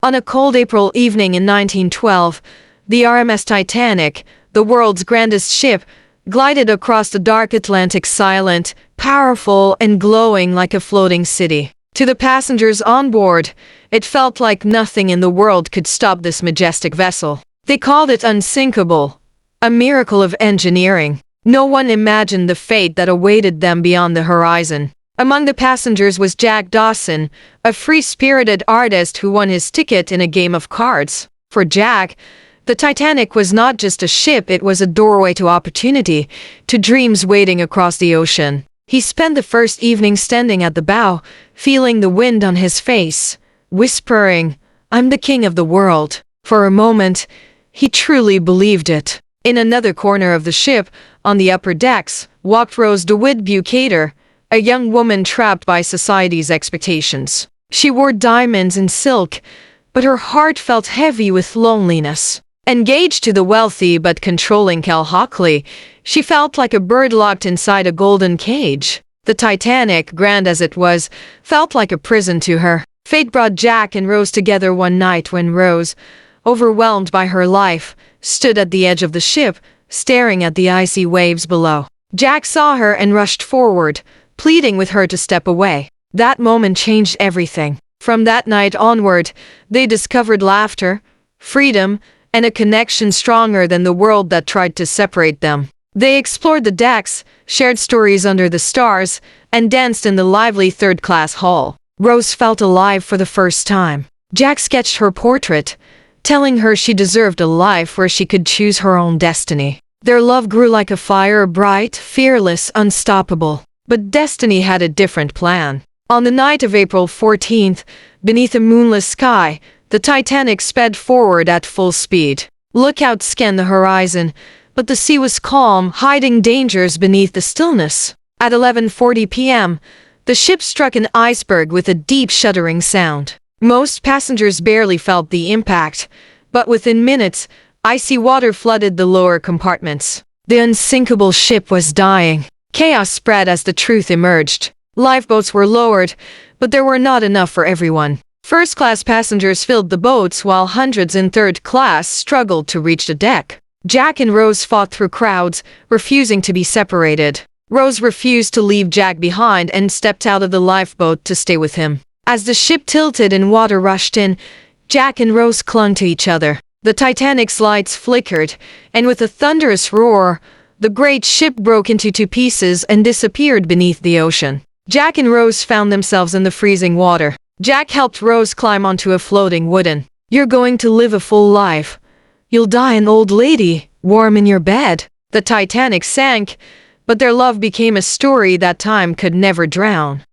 On a cold April evening in 1912, the RMS Titanic, the world's grandest ship, glided across the dark Atlantic silent, powerful, and glowing like a floating city. To the passengers on board, it felt like nothing in the world could stop this majestic vessel. They called it unsinkable, a miracle of engineering. No one imagined the fate that awaited them beyond the horizon. Among the passengers was Jack Dawson, a free-spirited artist who won his ticket in a game of cards. For Jack, the Titanic was not just a ship, it was a doorway to opportunity, to dreams waiting across the ocean. He spent the first evening standing at the bow, feeling the wind on his face, whispering, "I'm the king of the world." For a moment, he truly believed it. In another corner of the ship, on the upper decks, walked Rose DeWitt Bucator, a young woman trapped by society's expectations. She wore diamonds and silk, but her heart felt heavy with loneliness. Engaged to the wealthy but controlling Cal Hockley, she felt like a bird locked inside a golden cage. The Titanic, grand as it was, felt like a prison to her. Fate brought Jack and Rose together one night when Rose, overwhelmed by her life, stood at the edge of the ship, staring at the icy waves below. Jack saw her and rushed forward, pleading with her to step away. That moment changed everything. From that night onward, they discovered laughter, freedom, and a connection stronger than the world that tried to separate them. They explored the decks, shared stories under the stars, and danced in the lively third-class hall. Rose felt alive for the first time. Jack sketched her portrait, telling her she deserved a life where she could choose her own destiny. Their love grew like a fire, bright, fearless, unstoppable. But destiny had a different plan. On the night of April 14th, beneath a moonless sky, the Titanic sped forward at full speed. Lookouts scanned the horizon, but the sea was calm, hiding dangers beneath the stillness. At 11:40 p.m., the ship struck an iceberg with a deep shuddering sound. Most passengers barely felt the impact, but within minutes, icy water flooded the lower compartments. The unsinkable ship was dying. Chaos spread as the truth emerged. Lifeboats were lowered, but there were not enough for everyone. First-class passengers filled the boats while hundreds in third class struggled to reach the deck. Jack and Rose fought through crowds, refusing to be separated. Rose refused to leave Jack behind and stepped out of the lifeboat to stay with him. As the ship tilted and water rushed in, Jack and Rose clung to each other. The Titanic's lights flickered, and with a thunderous roar, the great ship broke into two pieces and disappeared beneath the ocean. Jack and Rose found themselves in the freezing water. Jack helped Rose climb onto a floating wooden. "You're going to live a full life. You'll die an old lady, warm in your bed." The Titanic sank, but their love became a story that time could never drown.